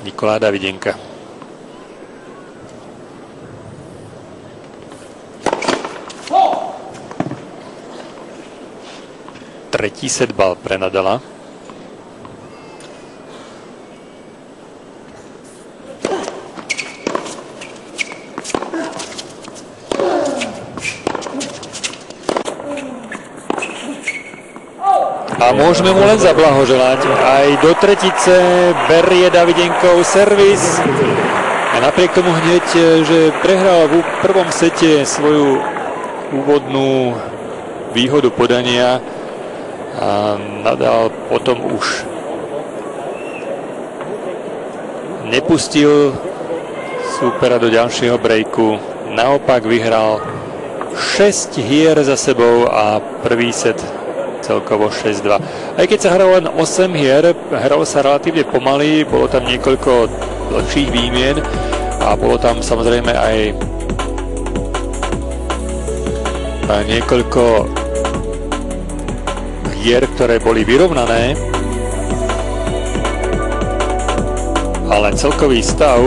Nikola Davidenka. Tretí setbal pre Nadala. A môžeme mu len zablahoželať. Aj do tretice berie Davidenkov servis. A napriek tomu hneď, že prehral v prvom sete svoju úvodnú výhodu podania, a Nadal potom už nepustil súpera do ďalšieho breaku. Naopak vyhral 6 hier za sebou a prvý set celkovo 6-2. Aj keď sa hralo len 8 hier, hralo sa relatívne pomaly, bolo tam niekoľko dlhších výmien a bolo tam samozrejme aj niekoľko hier, ktoré boli vyrovnané, ale celkový stav